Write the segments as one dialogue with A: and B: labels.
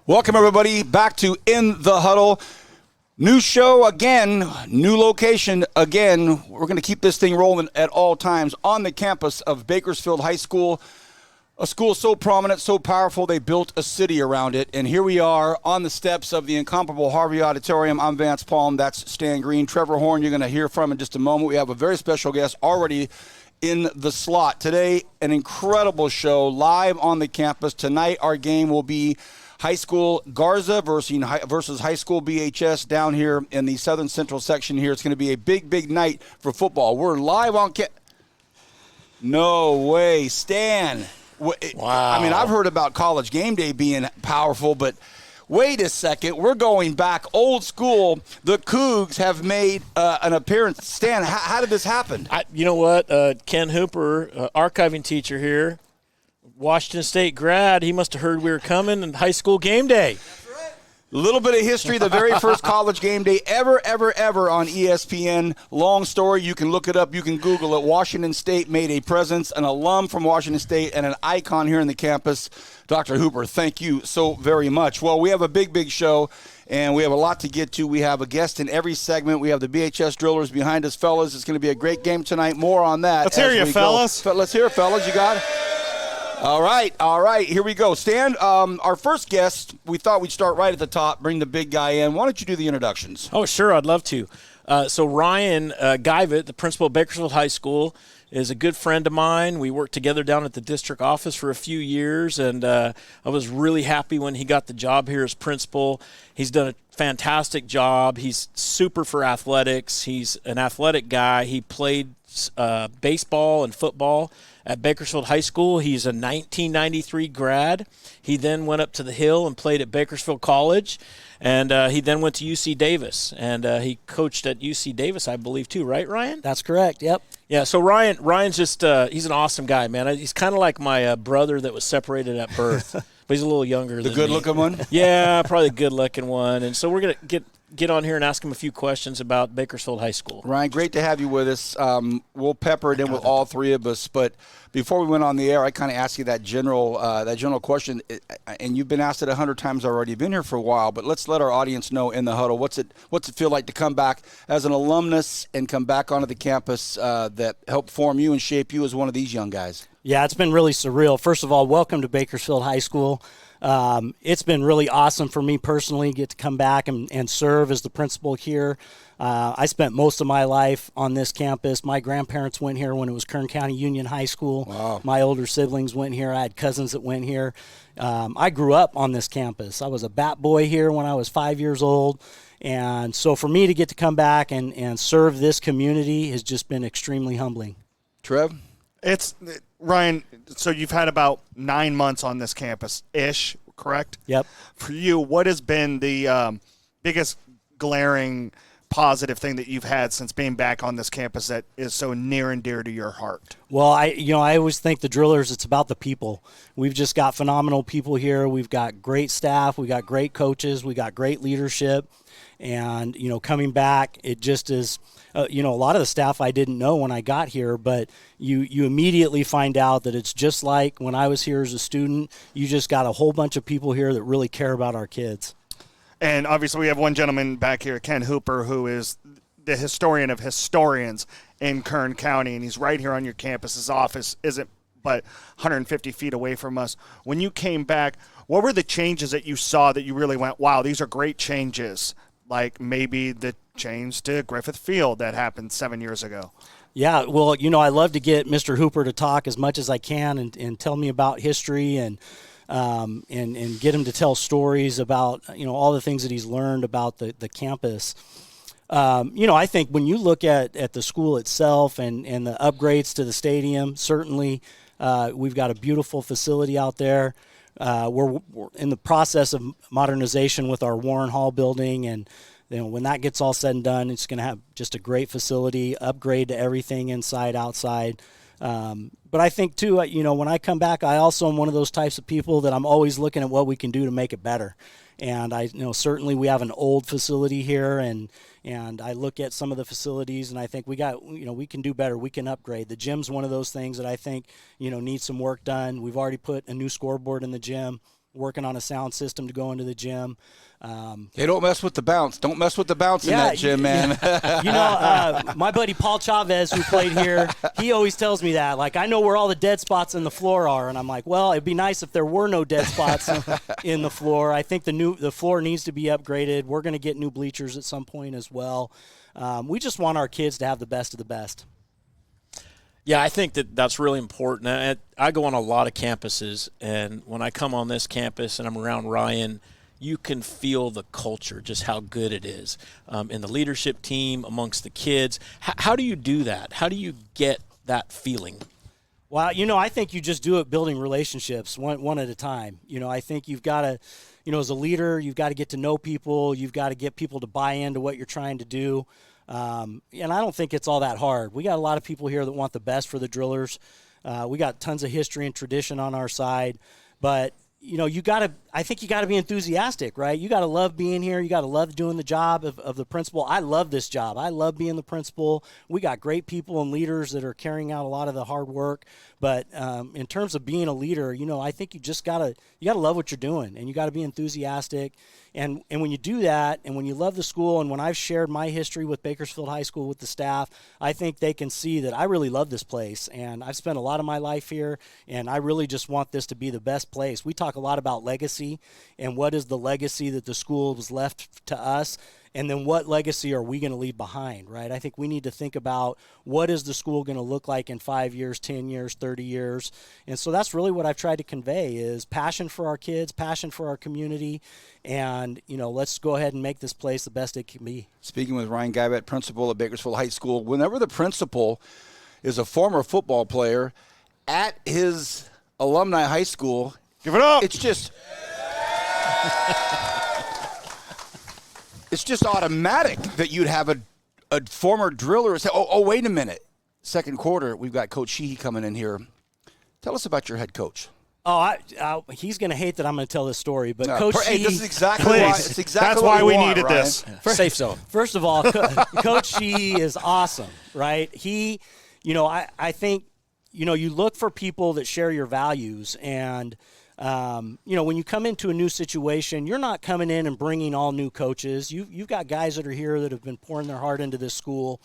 A: Welcome, everybody, back to In the Huddle. New show again, new location again. We're going to keep this thing rolling at all times on the campus of Bakersfield High School. A school so prominent, so powerful, they built a city around it. And here we are on the steps of the incomparable Harvey Auditorium. I'm Vance Palm. That's Stan Green. Trevor Horn, you're going to hear from in just a moment. We have a very special guest already in the slot. Today, an incredible show live on the campus. Tonight, our game will be High School Garza versus High School BHS down here in the Southern Central section here. It's going to be a big, big night for football. We're live on No way, Stan.
B: Wow.
A: I mean, I've heard about College Game Day being powerful, but wait a second. We're going back old school. The Cougs have made an appearance. Stan, how did this happen?
B: You know what? Ken Hooper, archiving teacher here, Washington State grad, he must have heard we were coming in High School Game Day.
A: A little bit of history, the very first College Game Day ever on ESPN. Long story, you can look it up, you can Google it. Washington State made a presence, an alum from Washington State, and an icon here in the campus. Dr. Hooper, thank you so very much. Well, we have a big, big show, and we have a lot to get to. We have a guest in every segment. We have the BHS Drillers behind us, fellas. It's going to be a great game tonight. More on that.
C: Let's hear you, fellas.
A: Let's hear it, fellas. You got it? All right, here we go. Stan, our first guest, we thought we'd start right at the top, bring the big guy in. Why don't you do the introductions?
B: Oh, sure, I'd love to. So Ryan Guyvett, the principal of Bakersfield High School, is a good friend of mine. We worked together down at the district office for a few years, and I was really happy when he got the job here as principal. He's done a fantastic job. He's super for athletics. He's an athletic guy. He played baseball and football at Bakersfield High School. He's a 1993 grad. He then went up to the Hill and played at Bakersfield College, and he then went to UC Davis, and he coached at UC Davis, I believe, too, right, Ryan?
D: That's correct, yep.
B: Yeah, so Ryan's just he's an awesome guy, man. He's kind of like my brother that was separated at birth, but he's a little younger than me.
A: The good-looking one?
B: Yeah, probably the good-looking one. And so we're going to get on here and ask him a few questions about Bakersfield High School.
A: Ryan, great to have you with us. We'll pepper it in with all three of us. But before we went on the air, I kind of asked you that general question, and you've been asked it 100 times already. You've been here for a while, but let's let our audience know in the huddle what's it feel like to come back as an alumnus and come back onto the campus that helped form you and shape you as one of these young guys.
D: Yeah, it's been really surreal. First of all, welcome to Bakersfield High School. It's been really awesome for me personally, get to come back and serve as the principal here. I spent most of my life on this campus. My grandparents went here when it was Kern County Union High School.
A: Wow.
D: My older siblings went here. I had cousins that went here. I grew up on this campus. I was a bat boy here when I was 5 years old. And so for me to get to come back and serve this community has just been extremely humbling.
A: Trev?
C: Ryan, so you've had about 9 months on this campus-ish, correct?
D: Yep.
C: For you, what has been the biggest glaring positive thing that you've had since being back on this campus that is so near and dear to your heart?
D: Well, I always think the Drillers, it's about the people. We've just got phenomenal people here. We've got great staff. We got great coaches. We got great leadership. And, coming back, it just is, a lot of the staff I didn't know when I got here, but you immediately find out that it's just like when I was here as a student. You just got a whole bunch of people here that really care about our kids.
C: And obviously we have one gentleman back here, Ken Hooper, who is the historian of historians in Kern County, and he's right here on your campus. His office isn't but 150 feet away from us. When you came back, what were the changes that you saw that you really went, wow, these are great changes? Like maybe the change to Griffith Field that happened 7 years ago.
D: Yeah, well, I love to get Mr. Hooper to talk as much as I can and tell me about history and get him to tell stories about, all the things that he's learned about the campus. I think when you look at the school itself and the upgrades to the stadium, certainly we've got a beautiful facility out there. We're in the process of modernization with our Warren Hall building, and when that gets all said and done, it's going to have just a great facility, upgrade to everything inside, outside. But I think, too, when I come back, I also am one of those types of people that I'm always looking at what we can do to make it better. And I certainly we have an old facility here, and I look at some of the facilities, and I think we can do better. We can upgrade. The gym's one of those things that I think needs some work done. We've already put a new scoreboard in the gym. working on a sound system to go into the gym.
A: They don't mess with the bounce. Don't mess with the bounce in that gym, man.
D: My buddy Paul Chavez, who played here, he always tells me that. Like, I know where all the dead spots in the floor are, and I'm like, well, it'd be nice if there were no dead spots in the floor. I think the floor needs to be upgraded. We're going to get new bleachers at some point as well. We just want our kids to have the best of the best.
B: Yeah, I think that's really important. I go on a lot of campuses, and when I come on this campus and I'm around Ryan, you can feel the culture, just how good it is in the leadership team, amongst the kids. How do you do that? How do you get that feeling?
D: Well, I think you just do it building relationships one at a time. I think you've got to, as a leader, you've got to get to know people. You've got to get people to buy into what you're trying to do. And I don't think it's all that hard. We got a lot of people here that want the best for the Drillers. We got tons of history and tradition on our side. But I think you got to be enthusiastic, right? You got to love being here. You got to love doing the job of the principal. I love this job. I love being the principal. We got great people and leaders that are carrying out a lot of the hard work. But in terms of being a leader, I think you got to love what you're doing, and you got to be enthusiastic. And when you do that, and when you love the school, and when I've shared my history with Bakersfield High School with the staff, I think they can see that I really love this place, and I've spent a lot of my life here, and I really just want this to be the best place. We talk a lot about legacy, and what is the legacy that the school was left to us, and then what legacy are we going to leave behind, right? I think we need to think about what is the school going to look like in 5 years, 10 years, 30 years. And so that's really what I've tried to convey is passion for our kids, passion for our community, and, let's go ahead and make this place the best it can be.
A: Speaking with Ryan Guyvet, principal at Bakersfield High School, whenever the principal is a former football player at his alumni high school,
C: give it up.
A: It's just it's just automatic that you'd have a former driller say, oh, wait a minute. Second quarter, we've got Coach Sheehy coming in here. Tell us about your head coach.
D: He's going to hate that I'm going to tell this story, but
A: No,
D: Coach
A: hey,
D: Sheehy.
A: this is exactly why.
C: Please.
A: It's exactly
C: That's
A: what
C: why we
A: want,
C: needed
A: Ryan.
C: this.
B: Safe zone.
D: First of all, Coach Sheehy is awesome, right? He, I think, you look for people that share your values, and when you come into a new situation, you're not coming in and bringing all new coaches. You've got guys that are here that have been pouring their heart into this school,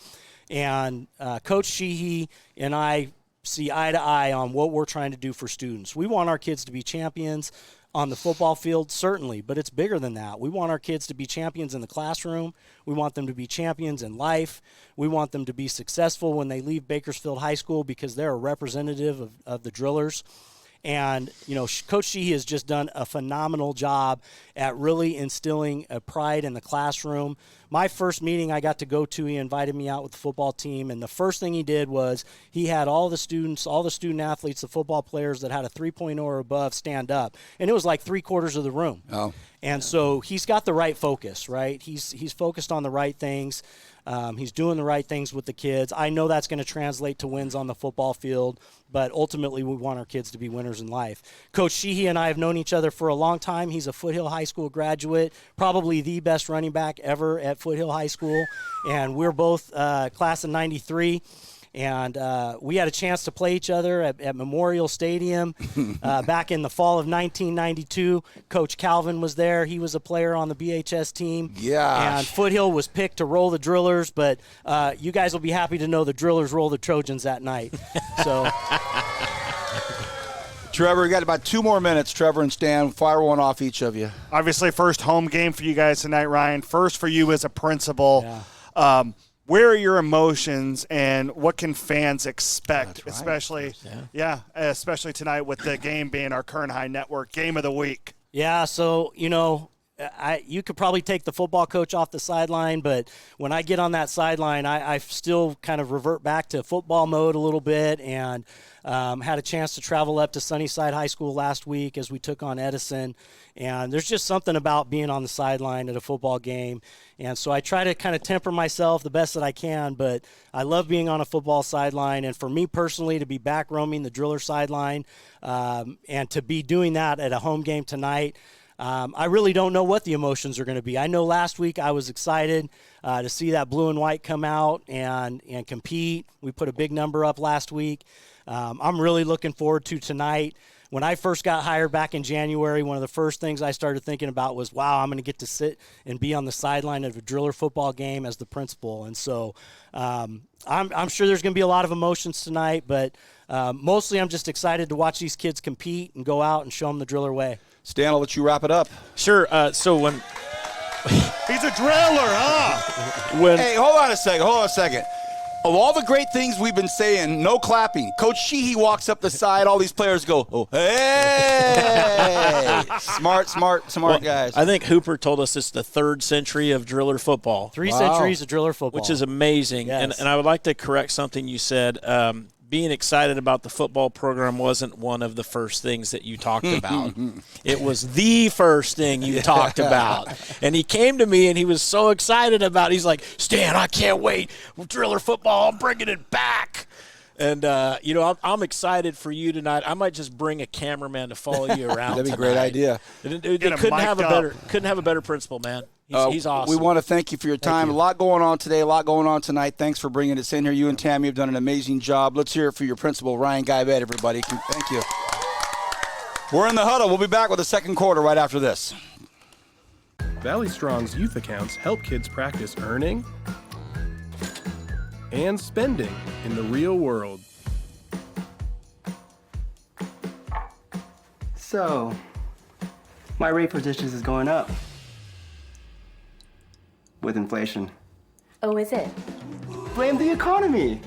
D: and Coach Sheehy and I see eye to eye on what we're trying to do for students. We want our kids to be champions on the football field, certainly, but it's bigger than that. We want our kids to be champions in the classroom. We want them to be champions in life. We want them to be successful when they leave Bakersfield High School because they're a representative of the Drillers. And, Coach Sheehy has just done a phenomenal job at really instilling a pride in the classroom. My first meeting I got to go to, he invited me out with the football team, and the first thing he did was he had all the student athletes, the football players that had a 3.0 or above stand up. And it was like 3/4 of the room.
A: Oh.
D: And so he's got the right focus, right? He's focused on the right things. He's doing the right things with the kids. I know that's going to translate to wins on the football field, but ultimately we want our kids to be winners in life. Coach Sheehy and I have known each other for a long time. He's a Foothill High School graduate, probably the best running back ever at Foothill High School, and we're both class of 93. And we had a chance to play each other at Memorial Stadium back in the fall of 1992. Coach Calvin was there. He was a player on the BHS team.
A: Yeah.
D: And Foothill was picked to roll the Drillers, but you guys will be happy to know the Drillers roll the Trojans that night. So,
A: Trevor, we got about 2 more minutes. Trevor and Stan, fire one off each of you.
C: Obviously, first home game for you guys tonight, Ryan. First for you as a principal.
D: Yeah.
C: Where are your emotions, and what can fans expect,
A: That's right.
C: especially tonight with the game being our Kern High Network game of the week?
D: Yeah, so, you could probably take the football coach off the sideline, but when I get on that sideline, I still kind of revert back to football mode a little bit, and had a chance to travel up to Sunnyside High School last week as we took on Edison, and there's just something about being on the sideline at a football game, and so I try to kind of temper myself the best that I can, but I love being on a football sideline, and for me personally to be back roaming the Driller sideline and to be doing that at a home game tonight, I really don't know what the emotions are going to be. I know last week I was excited to see that blue and white come out and compete. We put a big number up last week. I'm really looking forward to tonight. When I first got hired back in January, one of the first things I started thinking about was, wow, I'm going to get to sit and be on the sideline of a Driller football game as the principal. And so I'm sure there's going to be a lot of emotions tonight, but mostly I'm just excited to watch these kids compete and go out and show them the Driller way.
A: Stan, I'll let you wrap it up.
B: Sure. So when
C: He's a driller, huh?
A: Hey, hold on a second. Of all the great things we've been saying, no clapping. Coach Sheehy walks up the side. All these players go, oh, hey. Smart guys.
B: I think Hooper told us it's the 3rd century of Driller football.
D: 3 centuries of Driller football.
B: Which is amazing.
D: Yes.
B: And I would like to correct something you said. Being excited about the football program wasn't one of the first things that you talked about. It was the first thing you talked about. And he came to me and he was so excited about it. He's like, Stan, I can't wait. Driller football, I'm bringing it back. And, I'm excited for you tonight. I might just bring a cameraman to follow you around.
A: That'd be a
B: tonight.
A: great idea.
B: It couldn't have a better principal, man. He's awesome.
A: We want to thank you for your time. A lot going on today, a lot going on tonight. Thanks for bringing us in here. You and Tammy have done an amazing job. Let's hear it for your principal, Ryan Guyvet, everybody. Thank you. We're in the huddle. We'll be back with the second quarter right after this.
E: Valley Strong's youth accounts help kids practice earning and spending in the real world.
F: So, my rate for dishes is going up with inflation.
G: Oh, is it?
F: Blame the economy.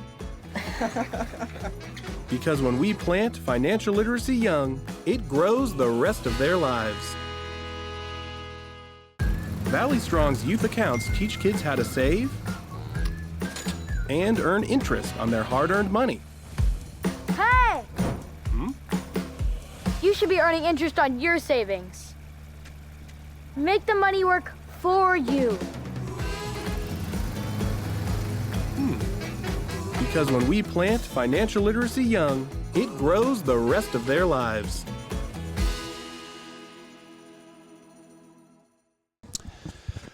E: Because when we plant financial literacy young, it grows the rest of their lives. Valley Strong's youth accounts teach kids how to save and earn interest on their hard-earned money.
H: Hey! You should be earning interest on your savings. Make the money work for you.
E: Because when we plant financial literacy young, it grows the rest of their lives.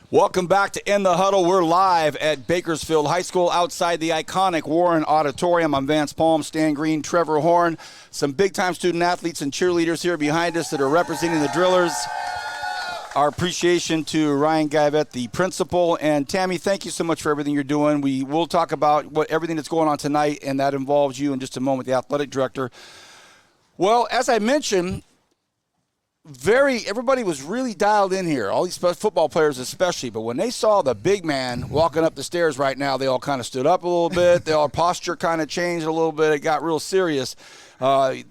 A: Welcome back to In the Huddle. We're live at Bakersfield High School outside the iconic Warren Auditorium. I'm Vance Palm, Stan Green, Trevor Horn. Some big-time student-athletes and cheerleaders here behind us that are representing the Drillers. Our appreciation to Ryan Guyvet, the principal. And Tammy, thank you so much for everything you're doing. We will talk about everything that's going on tonight, and that involves you in just a moment, the athletic director. Well, as I mentioned, everybody was really dialed in here, all these football players especially, but when they saw the big man walking up the stairs right now, they all kind of stood up a little bit. Their posture kind of changed a little bit. It got real serious.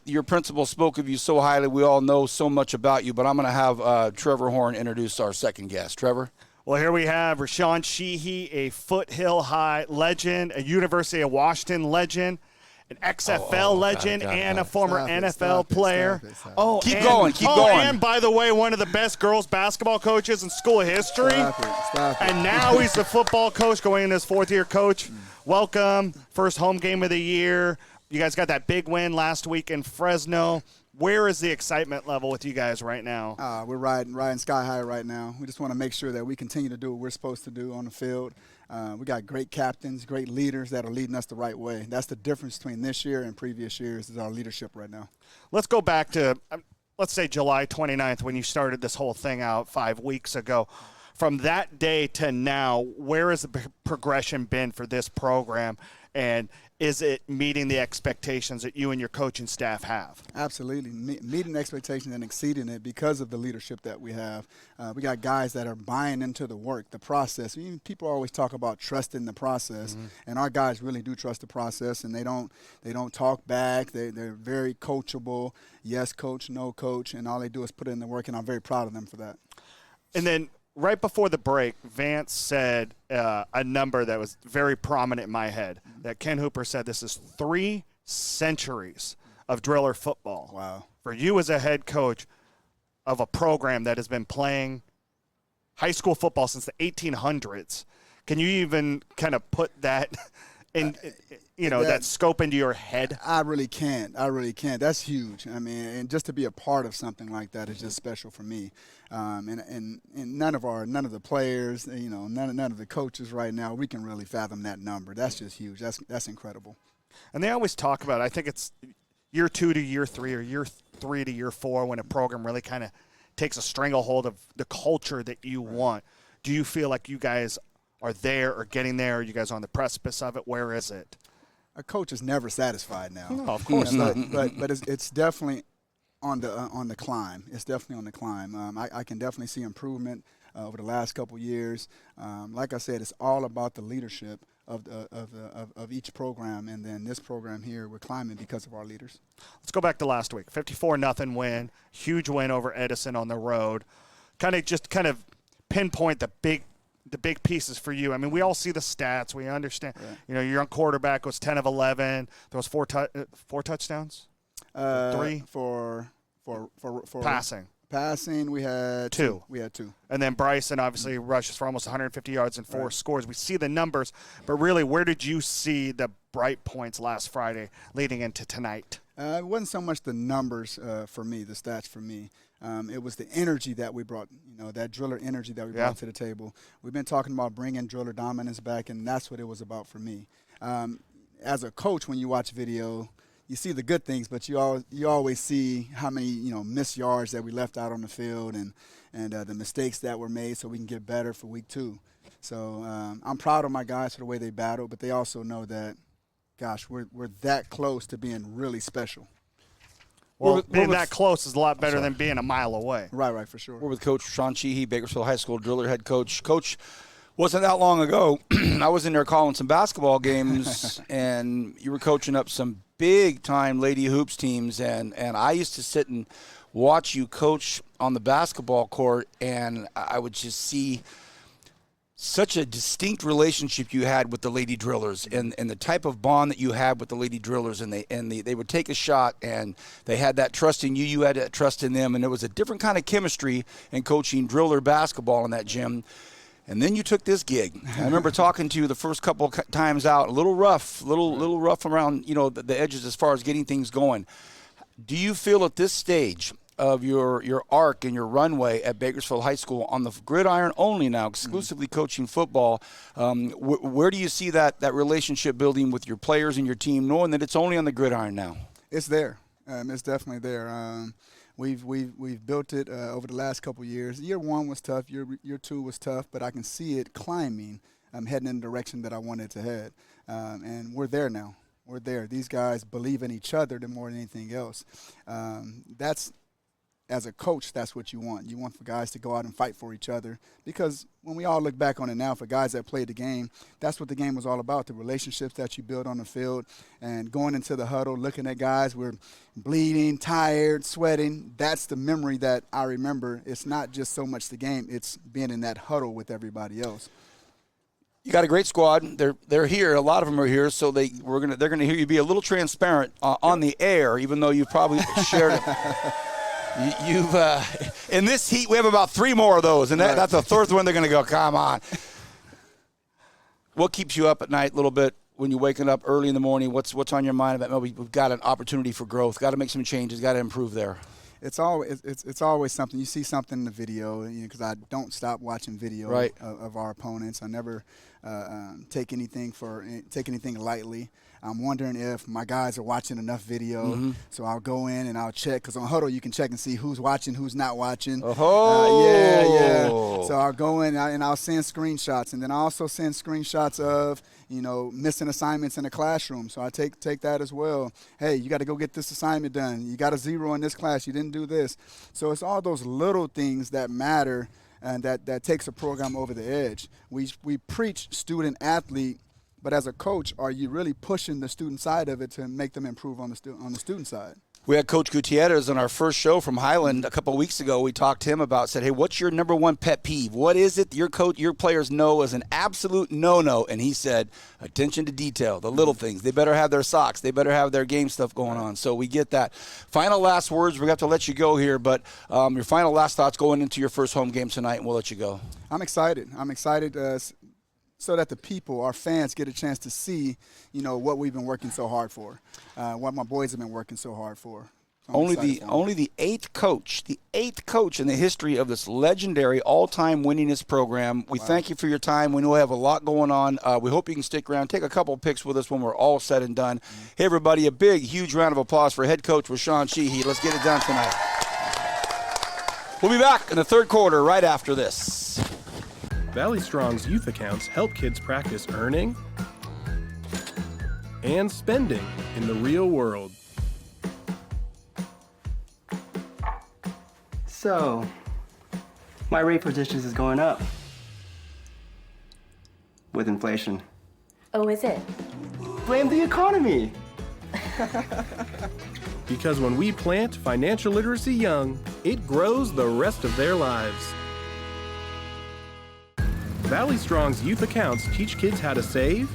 A: Your principal spoke of you so highly. We all know so much about you, but I'm going to have Trevor Horn introduce our second guest. Trevor?
C: Well, here we have Rashawn Sheehy, a Foothill High legend, a University of Washington legend, an XFL legend, and a former NFL player.
A: Keep going.
C: And by the way, one of the best girls basketball coaches in school history.
I: Stop it.
C: And now he's the football coach going into his 4th year. Coach, welcome. First home game of the year. You guys got that big win last week in Fresno. Where is the excitement level with you guys right now?
I: We're riding sky high right now. We just want to make sure that we continue to do what we're supposed to do on the field. We got great captains, great leaders that are leading us the right way. That's the difference between this year and previous years is our leadership right now.
C: Let's go back to, let's say July 29th when you started this whole thing out 5 weeks ago. From that day to now, where has the progression been for this program? And is it meeting the expectations that you and your coaching staff have?
I: Absolutely. Meeting expectations and exceeding it because of the leadership that we have. We got guys that are buying into the work, the process. People always talk about trusting the process, and our guys really do trust the process, and they don't talk back. They're very coachable. Yes, coach, no coach, and all they do is put in the work, and I'm very proud of them for that.
C: And then right before the break, Vance said a number that was very prominent in my head, that Ken Hooper said this is 3 centuries of Driller football.
I: Wow.
C: For you as a head coach of a program that has been playing high school football since the 1800s, can you even kind of put that in, that scope into your head?
I: I really can't. That's huge. I mean, and just to be a part of something like that is just special for me. And none of the players, none of the coaches right now, we can really fathom that number. That's just huge. That's incredible.
C: And they always talk about it. I think it's year 2 to year 3 or year 3 to year 4 when a program really kind of takes a stranglehold of the culture that you want. Do you feel like you guys are there or getting there? Are you guys on the precipice of it? Where is it?
I: A coach is never satisfied now.
C: No, of course not.
I: But it's definitely on the climb. It's definitely on the climb. I can definitely see improvement over the last couple years. Like I said, it's all about the leadership of each program, and then this program here, we're climbing because of our leaders.
C: Let's go back to last week. 54-0 win, huge win over Edison on the road. Kind of pinpoint the big pieces for you. I mean, we all see the stats. We understand. Right. You know, your young quarterback was 10 of 11. There was four touchdowns. 3
I: for
C: passing.
I: Passing, we had
C: 2.
I: We had 2.
C: And then Bryson obviously rushes for almost 150 yards and 4 scores. We see the numbers, but really, where did you see the bright points last Friday leading into tonight?
I: It wasn't so much the numbers for me, the stats for me. It was the energy that we brought, that driller energy that we brought to the table. We've been talking about bringing driller dominance back, and that's what it was about for me. As a coach, when you watch video, you see the good things, but you always see how many missed yards that we left out on the field and the mistakes that were made, so we can get better for week 2. So I'm proud of my guys for the way they battled, but they also know that, gosh, we're that close to being really special.
C: Well, being that close is a lot better than being a mile away.
I: Right, for sure.
A: We're with Coach Sean Sheehy, Bakersfield High School driller head coach. Coach, wasn't that long ago, I was in there calling some basketball games, and you were coaching up some big-time Lady Hoops teams, and I used to sit and watch you coach on the basketball court, and I would just see such a distinct relationship you had with the Lady Drillers and the type of bond that you had with the Lady Drillers, and they would take a shot, and they had that trust in you, you had that trust in them, and there was a different kind of chemistry in coaching driller basketball in that gym. And then you took this gig. I remember talking to you the first couple of times out, a little rough around, the edges as far as getting things going. Do you feel at this stage of your arc and your runway at Bakersfield High School on the gridiron only now, exclusively coaching football, where do you see that relationship building with your players and your team, knowing that it's only on the gridiron now?
I: It's there. It's definitely there. We've built it over the last couple of years. Year 1 was tough. Year 2 was tough, but I can see it climbing, heading in the direction that I wanted to head. And we're there now. We're there. These guys believe in each other more than anything else. As a coach, that's what you want. You want for guys to go out and fight for each other, because when we all look back on it now, for guys that played the game, that's what the game was all about, the relationships that you build on the field, and going into the huddle, looking at guys, we're bleeding, tired, sweating. That's the memory that I remember. It's not just so much the game, it's being in that huddle with everybody else.
A: You got a great squad. They're here. A lot of them are here, so they're gonna hear you be a little transparent on the air, even though you've probably shared it. You've in this heat, we have about 3 more of those, and that's the third one. They're going to go, come on. What keeps you up at night a little bit when you're waking up early in the morning? What's on your mind about maybe we've got an opportunity for growth, got to make some changes, got to improve there?
I: It's always something. You see something in the video, because I don't stop watching video of our opponents. I never take anything lightly. I'm wondering if my guys are watching enough video, so I'll go in and I'll check, because on Huddle you can check and see who's watching, who's not watching. Yeah. So I'll go in and I'll send screenshots, and then I also send screenshots of missing assignments in the classroom. So I take that as well. Hey, you got to go get this assignment done. You got a 0 in this class. You didn't do this. So it's all those little things that matter, and that takes a program over the edge. We preach student athlete, but as a coach, are you really pushing the student side of it to make them improve on the student side?
A: We had Coach Gutierrez on our first show from Highland a couple of weeks ago. We talked to him about, said, hey, what's your number one pet peeve? What is it your players know is an absolute no-no? And he said, attention to detail, the little things. They better have their socks. They better have their game stuff going on. So we get that. Final last words. We're going to have to let you go here, but your final last thoughts going into your first home game tonight, and we'll let you go.
I: I'm excited. So that the people, our fans, get a chance to see, what we've been working so hard for, what my boys have been working so hard for. So
A: Only the eighth coach in the history of this legendary all-time winningest program. We thank you for your time. We know we have a lot going on. We hope you can stick around, take a couple of pics with us when we're all said and done. Hey, everybody, a big, huge round of applause for head coach Rashawn Sheehy. Let's get it done tonight. We'll be back in the third quarter right after this.
E: Valley Strong's youth accounts help kids practice earning and spending in the real world.
F: So, my rate for dishes is going up with inflation.
G: Oh, is it?
F: Blame the economy.
E: Because when we plant financial literacy young, it grows the rest of their lives. Valley Strong's youth accounts teach kids how to save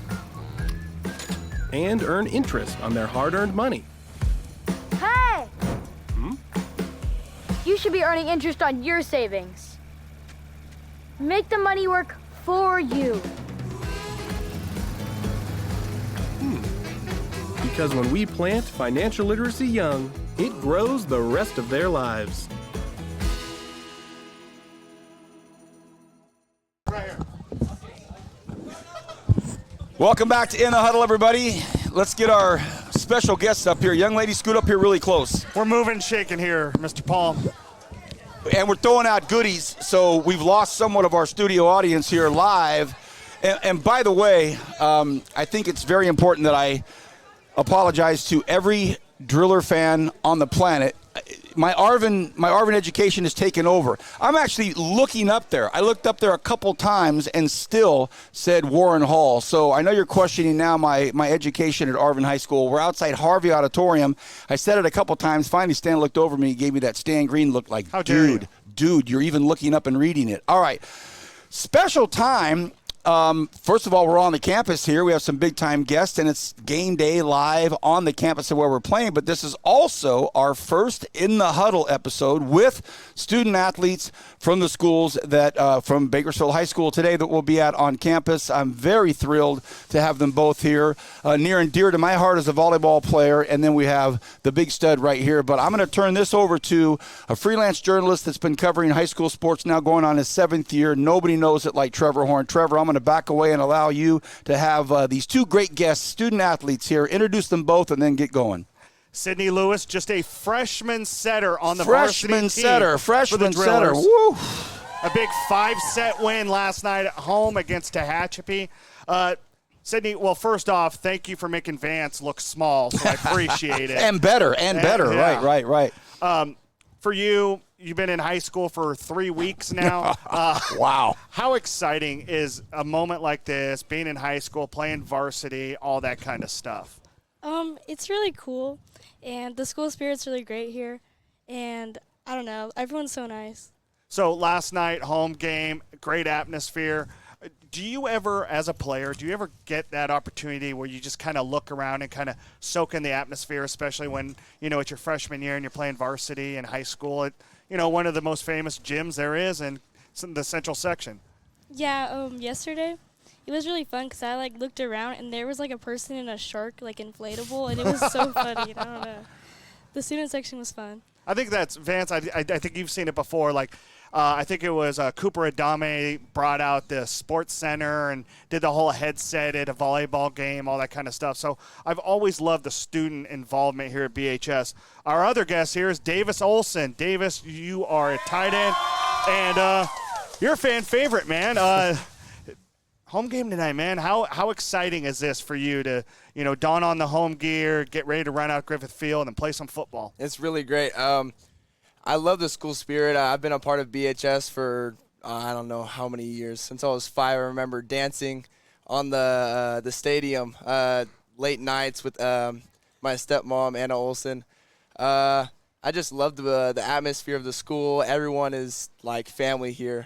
E: and earn interest on their hard-earned money.
H: Hey! You should be earning interest on your savings. Make the money work for you.
E: Because when we plant financial literacy young, it grows the rest of their lives.
A: Welcome back to In the Huddle, everybody. Let's get our special guests up here. Young lady, scoot up here really close.
C: We're moving and shaking here, Mr. Palm.
A: And we're throwing out goodies, so we've lost somewhat of our studio audience here live. And by the way, I think it's very important that I apologize to every Driller fan on the planet. My Arvin education has taken over. I'm actually looking up there. I looked up there a couple times and still said Warren Hall. So I know you're questioning now my education at Arvin High School. We're outside Harvey Auditorium. I said it a couple times. Finally, Stan looked over me and gave me that Stan Green look like,
C: how dare you?
A: Dude, you're even looking up and reading it. All right. Special time. First of all, we're on the campus here. We have some big-time guests, and it's game day live on the campus of where we're playing. But this is also our first In the Huddle episode with student-athletes from the schools that from Bakersfield High School today that we'll be at on campus. I'm very thrilled to have them both here. Near and dear to my heart as a volleyball player, and then we have the big stud right here. But I'm going to turn this over to a freelance journalist that's been covering high school sports now going on his 7th year. Nobody knows it like Trevor Horn. Trevor, I'm going to back away and allow you to have these two great guests, student athletes here. Introduce them both and then get going.
C: Sydney Lewis, just a freshman setter on the varsity team.
A: Freshman setter. Woo!
C: A big 5-set win last night at home against Tehachapi. Sydney, well, first off, thank you for making Vance look small, so I appreciate it.
A: and better.
C: Yeah.
A: Right.
C: For you, you've been in high school for 3 weeks now.
A: Wow.
C: How exciting is a moment like this, being in high school, playing varsity, all that kind of stuff?
J: It's really cool, and the school spirit's really great here, and I don't know, everyone's so nice.
C: So last night, home game, great atmosphere. Do you ever, as a player, get that opportunity where you just kind of look around and kind of soak in the atmosphere, especially when, it's your freshman year and you're playing varsity in high school at, one of the most famous gyms there is in the central section?
J: Yeah, yesterday, it was really fun because I, looked around and there was, a person in a shark, inflatable, and it was so funny. I don't know. The student section was fun.
C: I think that's, Vance, I think you've seen it before, I think it was Cooper Adame brought out the sports center and did the whole headset at a volleyball game, all that kind of stuff. So I've always loved the student involvement here at BHS. Our other guest here is Davis Olson. Davis, you are a tight end, and you're a fan favorite, man. Home game tonight, man. How exciting is this for you to, don on the home gear, get ready to run out Griffith Field and play some football?
K: It's really great. I love the school spirit. I've been a part of BHS for I don't know how many years. Since I was 5, I remember dancing on the stadium late nights with my stepmom, Anna Olson. I just love the atmosphere of the school. Everyone is like family here.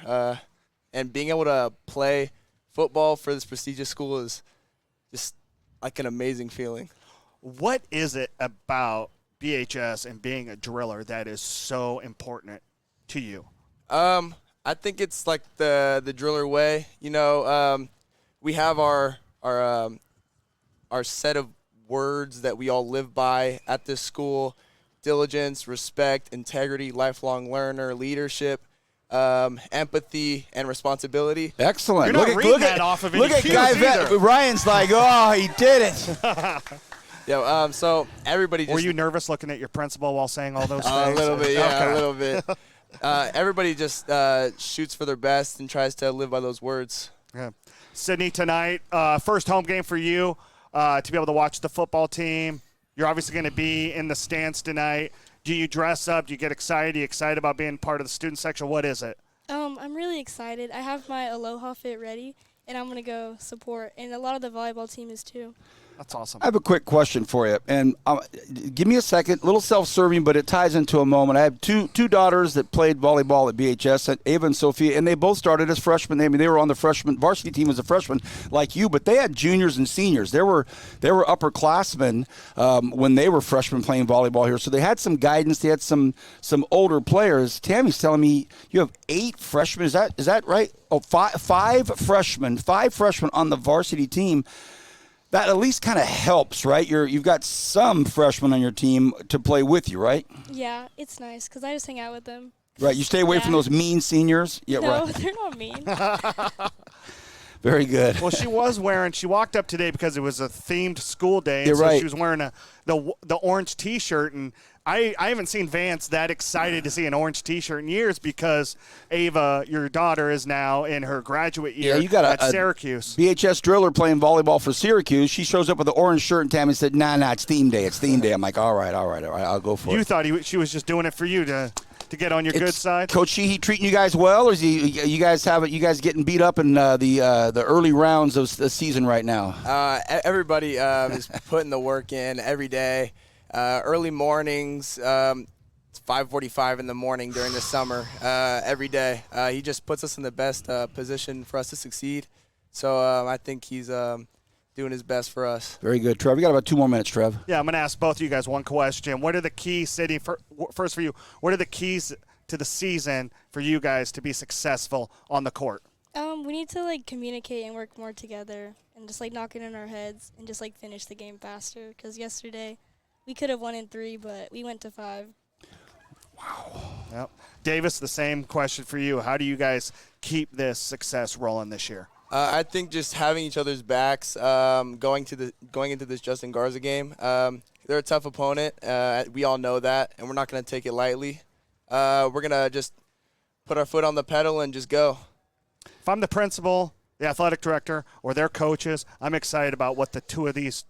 K: And being able to play football for this prestigious school is just like an amazing feeling.
C: What is it about BHS and being a driller that is so important to you?
K: I think it's like the driller way. We have our set of words that we all live by at this school. diligence, respect, integrity, lifelong learner, leadership, empathy, and responsibility.
A: Excellent.
C: You're not reading that off of any
A: look at
C: cues
A: Guy Vet.
C: either.
A: Ryan's like, oh, he did it.
K: Yeah. So everybody just
C: Were you nervous looking at your principal while saying all those things?
K: a little bit, yeah,
C: Okay.
K: a little bit. Everybody just shoots for their best and tries to live by those words.
C: Yeah. Sydney, tonight, first home game for you to be able to watch the football team. You're obviously going to be in the stands tonight. Do you dress up? Do you get excited? Are you excited about being part of the student section? What is it?
J: I'm really excited. I have my Aloha fit ready, and I'm gonna go support. And a lot of the volleyball team is too.
C: That's awesome.
A: I have a quick question for you, and give me a second. A little self-serving, but it ties into a moment. I have two daughters that played volleyball at BHS, Ava and Sophia, and they both started as freshmen. I mean, they were on the freshman varsity team as a freshman, like you, but they had juniors and seniors. They were upperclassmen when they were freshmen playing volleyball here, so they had some guidance. They had some older players. Tammy's telling me you have 8 freshmen. Is that right? Oh, five freshmen on the varsity team. That at least kind of helps, right? You've got some freshmen on your team to play with you, right?
J: Yeah, it's nice because I just hang out with them.
A: Right. You stay away from those mean seniors. Yeah,
J: No,
A: right.
J: they're not mean.
A: Very good.
C: Well, she walked up today because it was a themed school day. And
A: You're
C: so
A: right.
C: She was wearing the orange T-shirt, and I haven't seen Vance that excited to see an orange T-shirt in years because Ava, your daughter, is now in her graduate year
A: you got
C: at
A: a
C: Syracuse.
A: BHS driller playing volleyball for Syracuse. She shows up with the orange shirt, and Tammy said, nah, it's theme day. It's theme day. I'm like, all right, I'll go for it.
C: You thought she was just doing it for you to get on your good side?
A: Coach Sheehy treating you guys well, or is you guys getting beat up in the early rounds of the season right now?
K: Everybody is putting the work in every day. Early mornings, it's 5:45 in the morning during the summer, every day. He just puts us in the best position for us to succeed. So I think he's doing his best for us.
A: Very good, Trev. We got about 2 more minutes, Trev.
C: Yeah, I'm going to ask both of you guys one question. What are the keys, Sydney, first for you, what are the keys to the season for you guys to be successful on the court?
J: We need to communicate and work more together and just knock it in our heads and just finish the game faster. Because yesterday we could have won in 3, but we went to 5.
C: Wow. Yep. Davis, the same question for you. How do you guys keep this success rolling this year?
K: I think just having each other's backs, going into this Justin Garza game. They're a tough opponent. We all know that, and we're not going to take it lightly. We're going to just put our foot on the pedal and just go.
C: If I'm the principal, the athletic director, or their coaches, I'm excited about what the two of these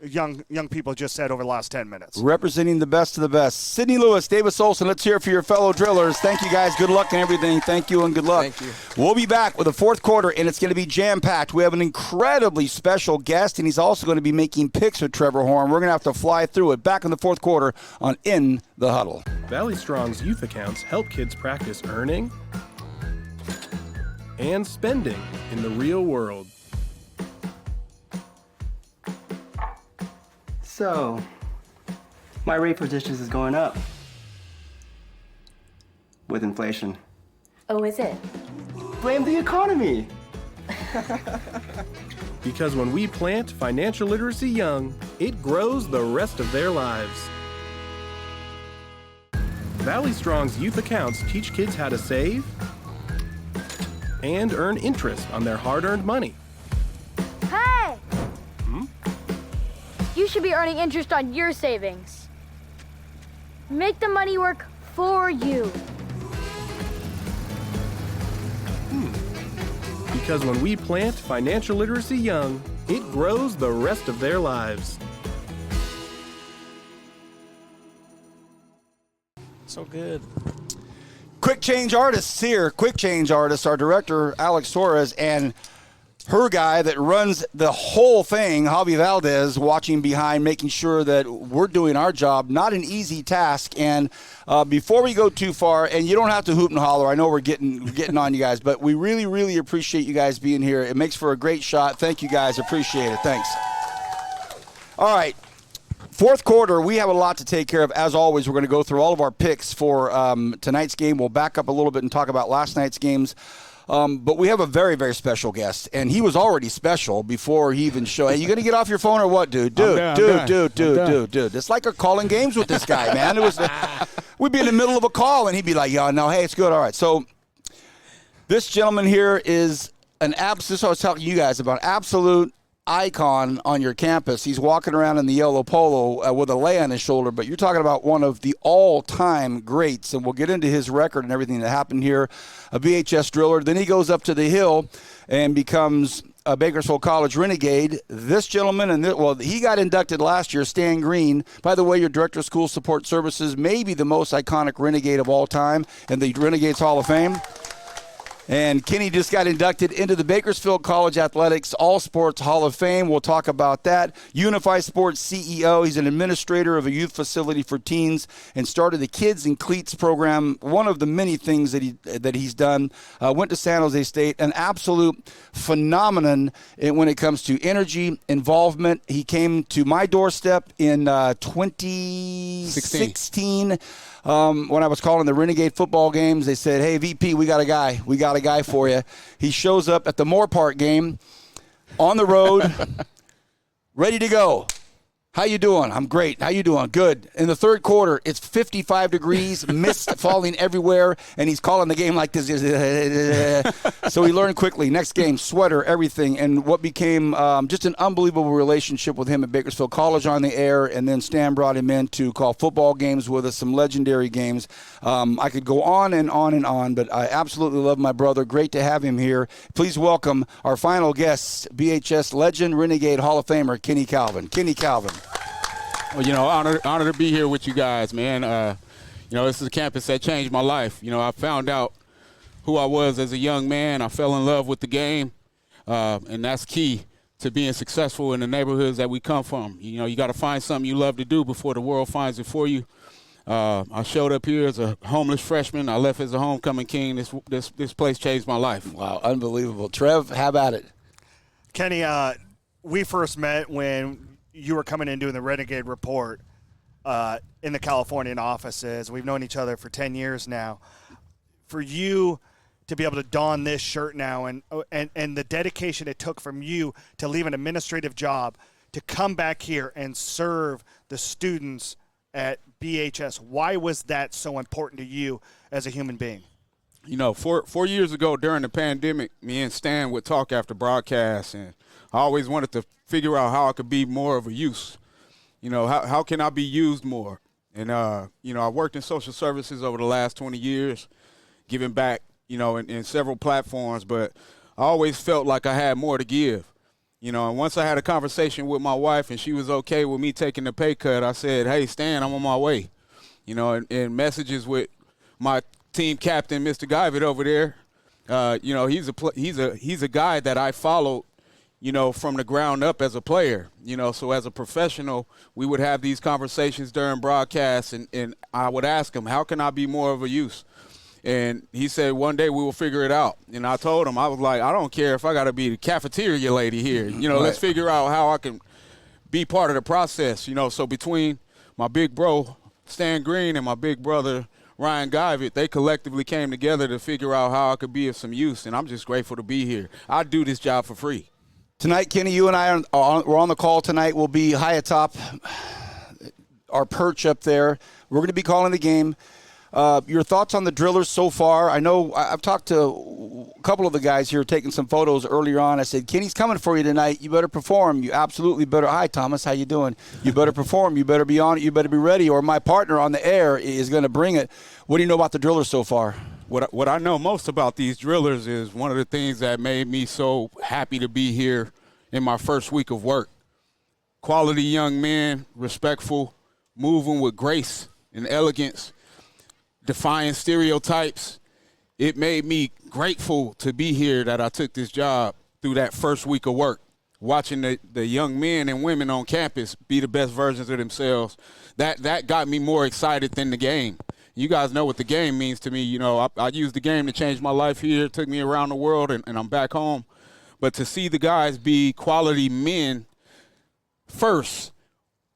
C: young people just said over the last 10 minutes.
A: Representing the best of the best. Sidney Lewis, Davis Olson, let's hear it for your fellow drillers. Thank you, guys. Good luck and everything. Thank you and good luck.
K: Thank you.
A: We'll be back with the fourth quarter, and it's going to be jam-packed. We have an incredibly special guest, and he's also going to be making picks with Trevor Horn. We're going to have to fly through it. Back in the fourth quarter on In the Huddle.
E: Valley Strong's youth accounts help kids practice earning and spending in the real world.
F: So, my rate for dishes is going up with inflation.
G: Oh, is it?
F: Blame the economy.
E: Because when we plant financial literacy young, it grows the rest of their lives. Valley Strong's youth accounts teach kids how to save and earn interest on their hard-earned money.
H: Hey! You should be earning interest on your savings. Make the money work for you.
E: Because when we plant financial literacy young, it grows the rest of their lives.
B: So good.
A: Quick Change Artists here. Quick Change Artists, our director, Alex Torres, and her guy that runs the whole thing, Javi Valdez, watching behind, making sure that we're doing our job. Not an easy task. And before we go too far, and you don't have to hoot and holler. I know we're getting on you guys, but we really, really appreciate you guys being here. It makes for a great shot. Thank you guys. Appreciate it. Thanks. All right. Fourth quarter, we have a lot to take care of. As always, we're going to go through all of our picks for tonight's game. We'll back up a little bit and talk about last night's games. But we have a very, very special guest, and he was already special before he even showed. Hey, you gonna get off your phone or what, dude? Dude. It's like a calling games with this guy, man. It was we'd be in the middle of a call, and he'd be like, "Yeah, no, hey, it's good, all right." So this gentleman here is this is what I was telling you guys about, absolute icon on your campus. He's walking around in the yellow polo with a lei on his shoulder, but you're talking about one of the all-time greats, and we'll get into his record and everything that happened here, a BHS driller. Then he goes up to the Hill and becomes a Bakersfield College Renegade. This gentleman, he got inducted last year, Stan Green. By the way, your Director of School Support Services, maybe the most iconic Renegade of all time in the Renegades Hall of Fame. And Kenny just got inducted into the Bakersfield College Athletics All-Sports Hall of Fame. We'll talk about that. Unify Sports CEO. He's an administrator of a youth facility for teens and started the Kids in Cleats program, one of the many things that he's done. Went to San Jose State, an absolute phenomenon when it comes to energy, involvement. He came to my doorstep in 2016. When I was calling the Renegade football games, they said, "Hey, VP, we got a guy. We got a guy for you." He shows up at the Moore Park game on the road, ready to go. How you doing? I'm great. How you doing? Good. In the third quarter, it's 55 degrees, mist falling everywhere, and he's calling the game like this. So he learned quickly. Next game, sweater, everything, and what became just an unbelievable relationship with him at Bakersfield College on the air, and then Stan brought him in to call football games with us, some legendary games. I could go on and on and on, but I absolutely love my brother. Great to have him here. Please welcome our final guest, BHS legend, Renegade Hall of Famer, Kenny Calvin. Kenny Calvin.
G: Well, honor to be here with you guys, man. This is a campus that changed my life. I found out who I was as a young man. I fell in love with the game, and that's key to being successful in the neighborhoods that we come from. You got to find something you love to do before the world finds it for you. I showed up here as a homeless freshman. I left as a homecoming king. This place changed my life.
A: Wow, unbelievable. Trev, how about it?
C: Kenny, we first met when you were coming in doing the Renegade Report in the Californian offices. We've known each other for 10 years now. For you to be able to don this shirt now and the dedication it took from you to leave an administrative job to come back here and serve the students at BHS, why was that so important to you as a human being?
G: 4 years ago during the pandemic, me and Stan would talk after broadcasts, and I always wanted to figure out how I could be more of a use. How can I be used more? And, I worked in social services over the last 20 years, giving back, in several platforms, but I always felt like I had more to give. And once I had a conversation with my wife and she was okay with me taking the pay cut, I said, "Hey, Stan, I'm on my way." And messages with my team captain, Mr. Guyvit over there. He's a guy that I followed, from the ground up as a player. So as a professional, we would have these conversations during broadcasts, and I would ask him, "How can I be more of a use?" And he said, "One day we will figure it out." And I told him, I was like, "I don't care if I got to be the cafeteria lady here.
A: Right.
G: Let's figure out how I can be part of the process." So between my big bro, Stan Green, and my big brother, Ryan Guyvit, they collectively came together to figure out how I could be of some use, and I'm just grateful to be here. I do this job for free.
A: Tonight, Kenny, you and I we're on the call tonight. We'll be high atop our perch up there. We're going to be calling the game. Your thoughts on the drillers so far? I know I've talked to a couple of the guys here taking some photos earlier on. I said, "Kenny's coming for you tonight. You better perform. You absolutely better." Hi, Thomas. How you doing? You better perform. You better be on it. You better be ready, or my partner on the air is going to bring it. What do you know about the drillers so far?
G: What I know most about these drillers is one of the things that made me so happy to be here in my first week of work. Quality young men, respectful, moving with grace and elegance, defying stereotypes. It made me grateful to be here that I took this job through that first week of work, watching the young men and women on campus be the best versions of themselves. That got me more excited than the game. You guys know what the game means to me. I used the game to change my life here. It took me around the world, and I'm back home. But to see the guys be quality men first,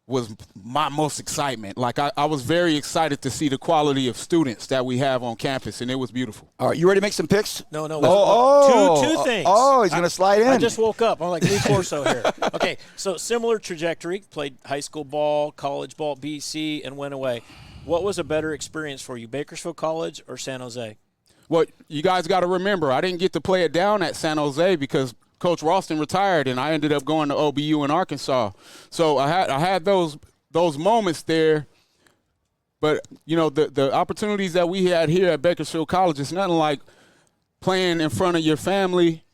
G: was my most excitement. Like, I was very excited to see the quality of students that we have on campus, and it was beautiful.
A: All right, you ready to make some picks?
B: No.
A: Oh,
B: two things.
A: Oh, he's going to slide in.
B: I just woke up. I'm like Lee Corso here. Okay, so similar trajectory. Played high school ball, college ball, BC, and went away. What was a better experience for you, Bakersfield College or San Jose?
G: Well, you guys got to remember, I didn't get to play it down at San Jose because Coach Ralston retired, and I ended up going to OBU in Arkansas. So I had those moments there. But, you know, the opportunities that we had here at Bakersfield College, it's nothing like playing in front of your family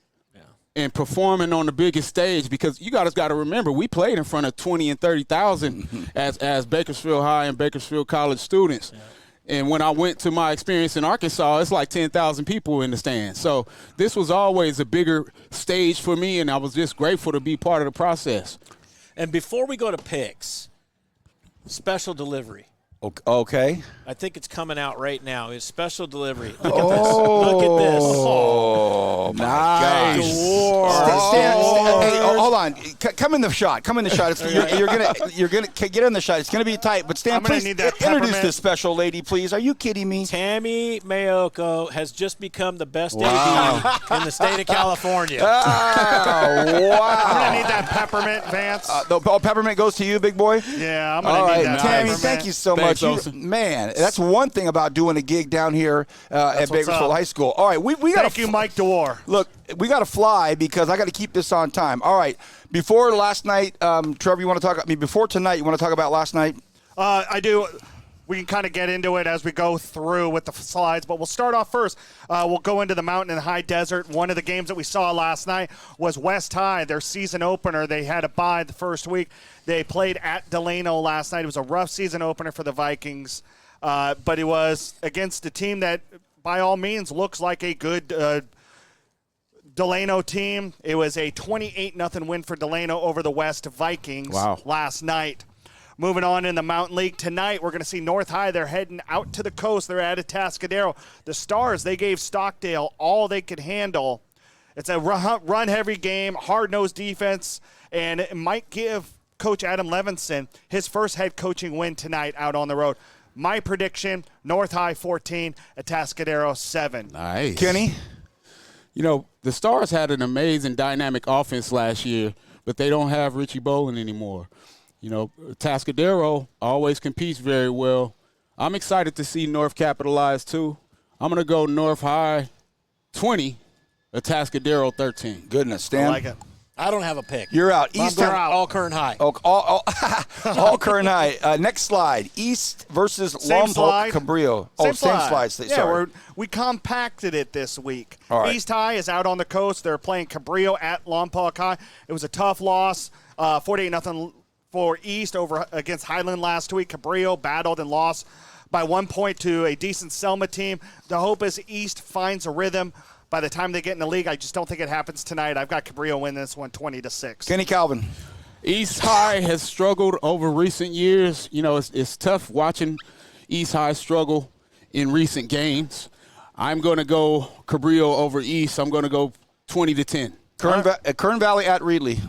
G: and performing on the biggest stage, because you guys got to remember, we played in front of 20 and 30,000 as Bakersfield High and Bakersfield College students. Yeah. And when I went to my experience in Arkansas, it's like 10,000 people in the stands. So this was always a bigger stage for me, and I was just grateful to be part of the process.
B: And before we go to picks, special delivery.
A: Okay.
B: I think it's coming out right now. It's special delivery. Look at this. Look at this.
A: Oh, my gosh. Hey, hold on. Come in the shot. You're gonna get in the shot. It's gonna be tight. But Stan, please introduce this special lady, please. Are you kidding me?
B: Tammy Mayoko has just become the best AD in the state of California.
A: Oh, wow.
C: I'm gonna need that peppermint, Vance.
A: Peppermint goes to you, big boy.
C: Yeah, I'm gonna need that.
A: Tammy,
C: peppermint.
A: thank you so much. Man, that's one thing about doing a gig down here at Bakersfield High School. All right, we got.
C: Thank you, Mike DeWar.
A: Look, we got to fly because I got to keep this on time. All right, before last night, Trevor, you want to talk? Before tonight, you want to talk about last night?
C: I do. We can kind of get into it as we go through with the slides, but we'll start off first. We'll go into the mountain and high desert. One of the games that we saw last night was West High, their season opener. They had a bye the first week. They played at Delano last night. It was a rough season opener for the Vikings, but it was against a team that, by all means, looks like a good Delano team. It was a 28-0 win for Delano over the West Vikings last night. Moving on in the Mountain League tonight, we're going to see North High. They're heading out to the coast. They're at Atascadero. The Stars, they gave Stockdale all they could handle. It's a run-heavy game, hard-nosed defense, and it might give Coach Adam Levinson his first head coaching win tonight out on the road. My prediction, North High 14, Atascadero 7.
G: Nice.
A: Kenny?
G: You know, the Stars had an amazing dynamic offense last year, but they don't have Richie Bolin anymore. You know, Atascadero always competes very well. I'm excited to see North capitalize, too. I'm going to go North High 20, Atascadero 13.
A: Goodness, Stan.
C: I like it.
B: I don't have a pick.
A: You're out.
B: Eastern, all Kern High.
A: All Kern High. Next slide. East versus Lompoc Cabrillo.
C: Same slide.
A: Sorry.
C: We compacted it this week.
A: All right.
C: East High is out on the coast. They're playing Cabrillo at Lompoc High. It was a tough loss, 48-0 for East over against Highland last week. Cabrillo battled and lost by 1 point to a decent Selma team. The hope is East finds a rhythm. By the time they get in the league, I just don't think it happens tonight. I've got Cabrillo win this one 20-6.
A: Kenny Calvin.
G: East High has struggled over recent years. You know, it's tough watching East High struggle in recent games. I'm going to go Cabrillo over East. I'm going to go 20-10.
A: Kern Valley at Reedley.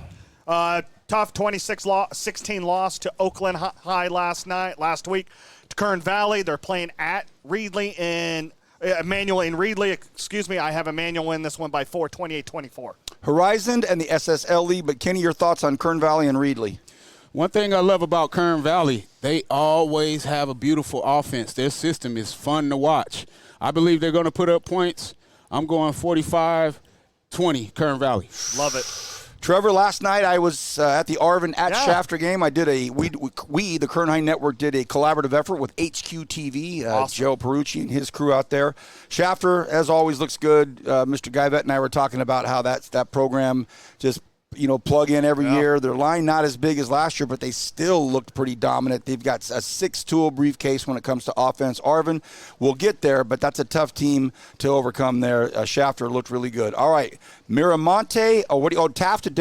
C: Tough 26-16 loss to Oakland High last week. To Kern Valley, they're playing at Reedley in Emmanuel in Reedley. Excuse me, I have Emmanuel win this one by 4, 28-24.
A: Horizon and the SSL League, but Kenny, your thoughts on Kern Valley and Reedley?
G: One thing I love about Kern Valley, they always have a beautiful offense. Their system is fun to watch. I believe they're going to put up points. I'm going 45-20, Kern Valley.
C: Love it.
A: Trevor, last night I was at the Arvin at Shafter game. I did the Kern High Network, did a collaborative effort with HQ TV, awesome. Joe Perucci and his crew out there. Shafter, as always, looks good. Mr. Guyvet and I were talking about how that program just plug in every year. Their line not as big as last year, but they still looked pretty dominant. They've got a 6-tool briefcase when it comes to offense. Arvin will get there, but that's a tough team to overcome there. Shafter looked really good. All right, Miramonte, Taft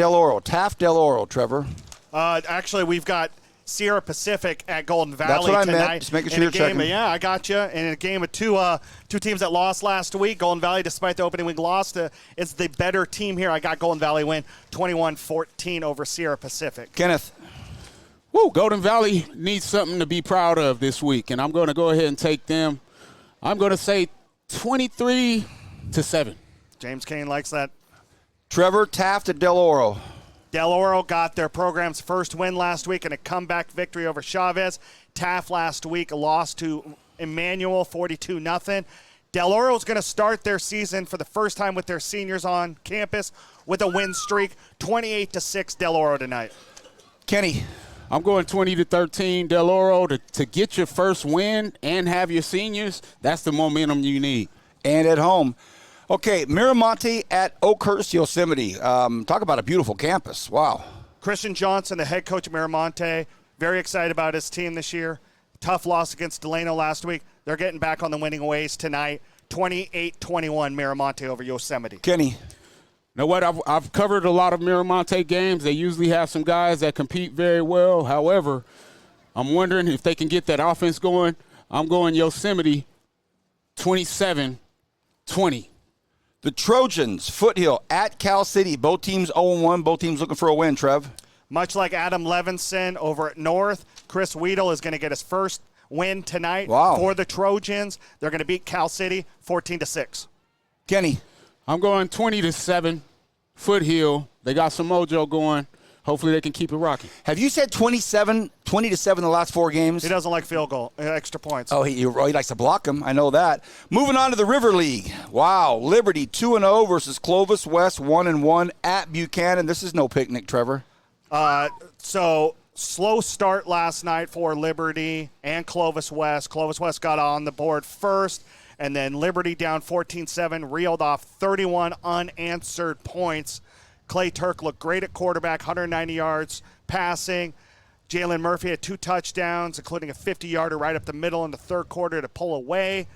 A: Del Oro, Trevor.
C: Actually, we've got Sierra Pacific at Golden Valley
A: That's what
C: tonight.
A: I meant. Just making sure you're checking.
C: Yeah, I got you. And in a game of two teams that lost last week, Golden Valley, despite the opening week loss, it's the better team here. I got Golden Valley win 21-14 over Sierra Pacific.
A: Kenneth.
G: Woo, Golden Valley needs something to be proud of this week, and I'm going to go ahead and take them. I'm going to say 23-7.
C: James Kane likes that.
A: Trevor, Taft at Del Oro.
C: Del Oro got their program's first win last week in a comeback victory over Chavez. Taft last week lost to Emmanuel 42-0. Del Oro is going to start their season for the first time with their seniors on campus with a win streak. 28-6 Del Oro tonight.
A: Kenny.
G: I'm going 20-13 Del Oro to get your first win and have your seniors. That's the momentum you need.
A: And at home. Okay, Miramonte at Oakhurst Yosemite. Talk about a beautiful campus. Wow.
C: Christian Johnson, the head coach of Miramonte, very excited about his team this year. Tough loss against Delano last week. They're getting back on the winning ways tonight. 28-21 Miramonte over Yosemite.
A: Kenny.
G: You know what? I've covered a lot of Miramonte games. They usually have some guys that compete very well. However, I'm wondering if they can get that offense going. I'm going Yosemite 27-20.
A: The Trojans, Foothill at Cal City. Both teams 0-1. Both teams looking for a win, Trev.
C: Much like Adam Levinson over at North, Chris Weedle is going to get his first win tonight for the Trojans. They're going to beat Cal City 14-6.
A: Kenny.
G: I'm going 20-7, Foothill. They got some mojo going. Hopefully they can keep it rocking.
A: Have you said 20-7 the last 4 games?
C: He doesn't like field goal, extra points.
A: Oh, he likes to block them. I know that. Moving on to the River League. Wow, Liberty 2-0 versus Clovis West 1-1 at Buchanan. This is no picnic, Trevor.
C: So slow start last night for Liberty and Clovis West. Clovis West got on the board first. And then Liberty down 14-7, reeled off 31 unanswered points. Clay Turk looked great at quarterback, 190 yards passing. Jalen Murphy had 2 touchdowns, including a 50-yarder right up the middle in the third quarter to pull away.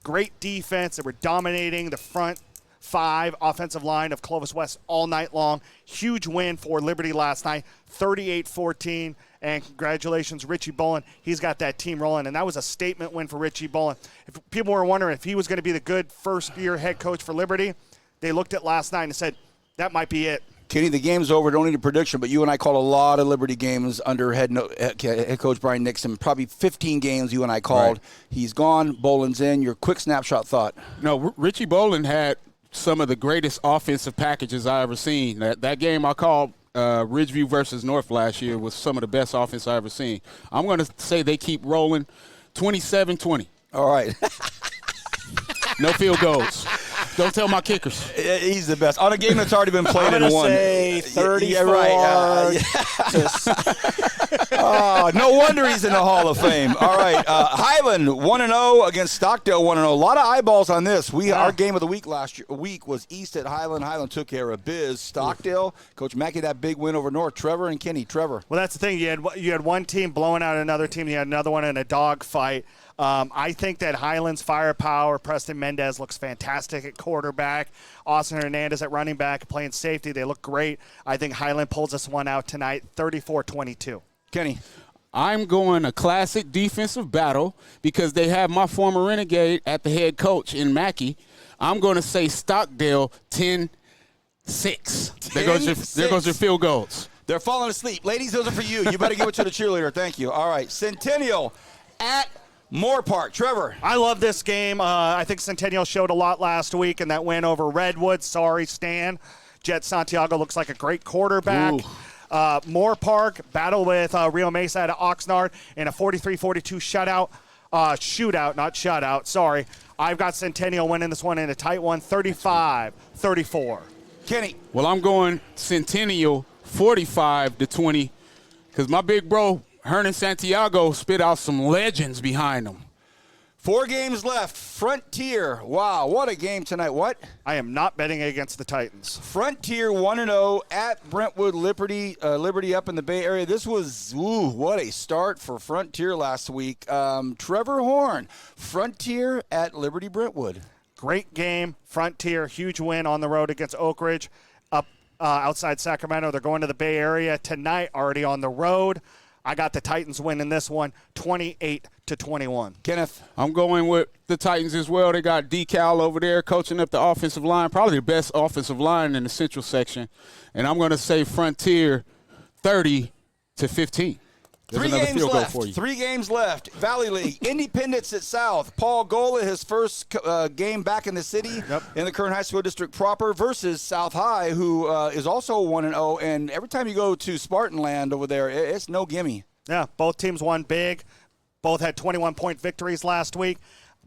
C: Great defense. They were dominating the front 5 offensive line of Clovis West all night long. Huge win for Liberty last night, 38-14. And congratulations, Richie Bolin. He's got that team rolling, and that was a statement win for Richie Bolin. If people were wondering if he was going to be the good first-year head coach for Liberty, they looked at last night and said, that might be it.
A: Kenny, the game's over. Don't need a prediction, but you and I called a lot of Liberty games under head coach Brian Nixon. Probably 15 games you and I called. Right. He's gone. Bolin's in. Your quick snapshot thought.
G: No, Richie Bolin had some of the greatest offensive packages I ever seen. That game I called Ridgeview versus North last year was some of the best offense I ever seen. I'm going to say they keep rolling 27-20.
A: All right.
G: No field goals. Don't tell my kickers.
A: He's the best. On a game that's already been played and won.
B: I'm going to say 34.
A: Yeah, right. Oh, no wonder he's in the Hall of Fame. All right. Highland 1-0 against Stockdale 1-0. A lot of eyeballs on this. Our game of the week last week was East at Highland. Highland took care of biz. Stockdale, Coach Mackey, that big win over North. Trevor and Kenny. Trevor.
C: Well, that's the thing. You had one team blowing out another team. You had another one in a dog fight. I think that Highlands firepower, Preston Mendez looks fantastic at quarterback. Austin Hernandez at running back, playing safety. They look great. I think Highland pulls this one out tonight, 34-22.
A: Kenny.
G: I'm going a classic defensive battle because they have my former Renegade at the head coach in Mackey. I'm going to say Stockdale 10-6. There goes your field goals.
A: They're falling asleep. Ladies, those are for you. You better give it to the cheerleader. Thank you. All right. Centennial at Moore Park. Trevor.
C: I love this game. I think Centennial showed a lot last week in that win over Redwood. Sorry, Stan. Jet Santiago looks like a great quarterback. Moore Park battle with Rio Mesa at Oxnard in a 43-42 shootout, not shutout. Sorry. I've got Centennial winning this one in a tight one, 35-34.
A: Kenny.
G: Well, I'm going Centennial 45-20 because my big bro, Hernan Santiago, spit out some legends behind him.
A: 4 games left. Frontier. Wow, what a game tonight. What?
C: I am not betting against the Titans.
A: Frontier 1-0 at Brentwood Liberty up in the Bay Area. This was, what a start for Frontier last week. Trevor Horn, Frontier at Liberty Brentwood.
C: Great game. Frontier, huge win on the road against Oak Ridge up outside Sacramento. They're going to the Bay Area tonight, already on the road. I got the Titans winning this one 28-21.
A: Kenneth.
G: I'm going with the Titans as well. They got Decal over there coaching up the offensive line, probably the best offensive line in the central section. And I'm going to say Frontier 30-15. There's
A: Three
G: another
A: games
G: field goal
A: left.
G: for you.
A: 3 games left. Valley League, Independence at South. Paul Gola, his first game back in the city in the Kern High School District proper versus South High, who is also 1-0. And every time you go to Spartanland over there, it's no gimme.
C: Yeah, both teams won big. Both had 21-point victories last week.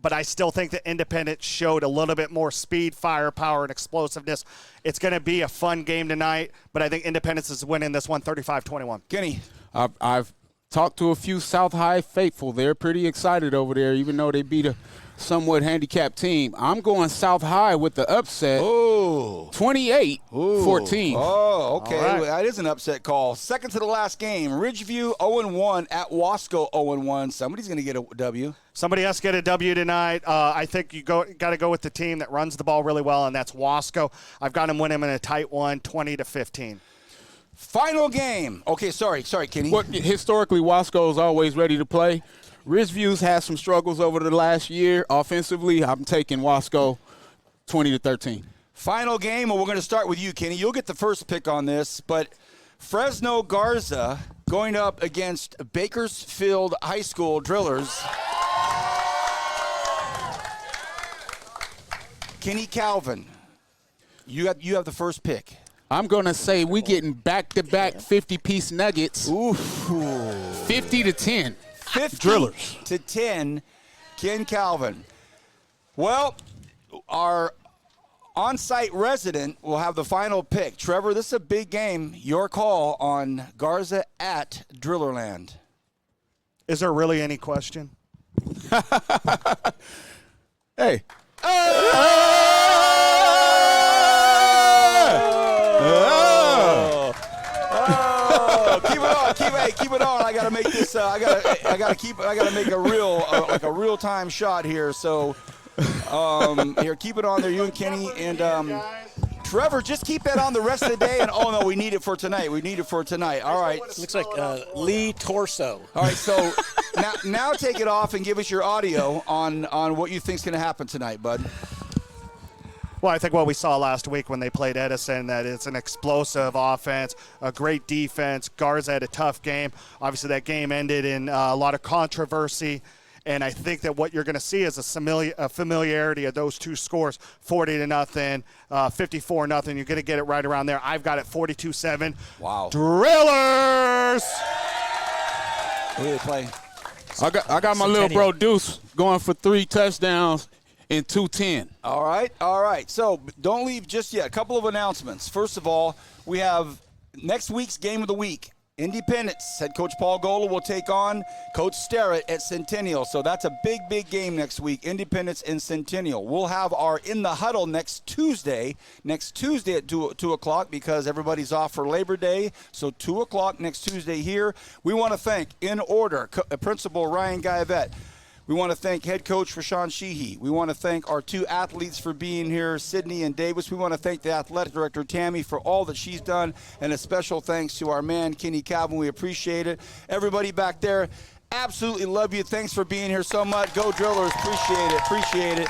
C: But I still think that Independence showed a little bit more speed, firepower, and explosiveness. It's going to be a fun game tonight, but I think Independence is winning this one 35-21.
A: Kenny.
G: I've talked to a few South High faithful. They're pretty excited over there, even though they beat a somewhat handicapped team. I'm going South High with the upset. 28-14.
A: Oh, okay.
C: All right.
A: That is an upset call. Second to the last game. Ridgeview 0-1 at Wasco 0-1. Somebody's going to get a W.
C: Somebody has to get a W tonight. I think you got to go with the team that runs the ball really well, and that's Wasco. I've got them winning in a tight one, 20-15.
A: Final game. Okay, sorry, Kenny.
G: Well, historically, Wasco is always ready to play. Ridgeview's had some struggles over the last year. Offensively, I'm taking Wasco 20-13.
A: Final game, and we're going to start with you, Kenny. You'll get the first pick on this, but Fresno Garza going up against Bakersfield High School Drillers. Kenny Calvin, you have the first pick.
G: I'm going to say we getting back-to-back 50-piece nuggets.
A: Ooh.
G: 50-10.
A: 50
G: Drillers.
A: to 10, Ken Calvin. Well, our on-site resident will have the final pick. Trevor, this is a big game. Your call on Garza at Drillerland.
C: Is there really any question?
G: Hey.
A: Keep it on. I gotta make this. I gotta make a real time shot here. So, here, keep it on there, you and Kenny and Trevor. Just keep that on the rest of the day. And oh no, we need it for tonight. All right.
B: Looks like Lee Torso.
A: All right. So now take it off and give us your audio on what you think's gonna happen tonight, bud.
C: Well, I think what we saw last week when they played Edison, that it's an explosive offense, a great defense. Garza had a tough game. Obviously, that game ended in a lot of controversy. And I think that what you're going to see is a familiarity of those two scores, 40-0, 54-0. You're going to get it right around there. I've got it 42-7.
A: Wow.
C: Drillers!
A: Who do they play?
G: I got my little bro Deuce going for 3 touchdowns in 2-10.
A: All right. So don't leave just yet. A couple of announcements. First of all, we have next week's game of the week. Independence. Head coach Paul Gola will take on Coach Sterrett at Centennial. So that's a big game next week. Independence and Centennial. We'll have our In the Huddle next Tuesday at 2 o'clock because everybody's off for Labor Day. So 2 o'clock next Tuesday here. We want to thank, in order, Principal Ryan Guyvet. We want to thank head coach Rashawn Sheehy. We want to thank our 2 athletes for being here, Sydney and Davis. We want to thank the athletic director, Tammy, for all that she's done. And a special thanks to our man, Kenny Calvin. We appreciate it. Everybody back there, absolutely love you. Thanks for being here so much. Go Drillers. Appreciate it.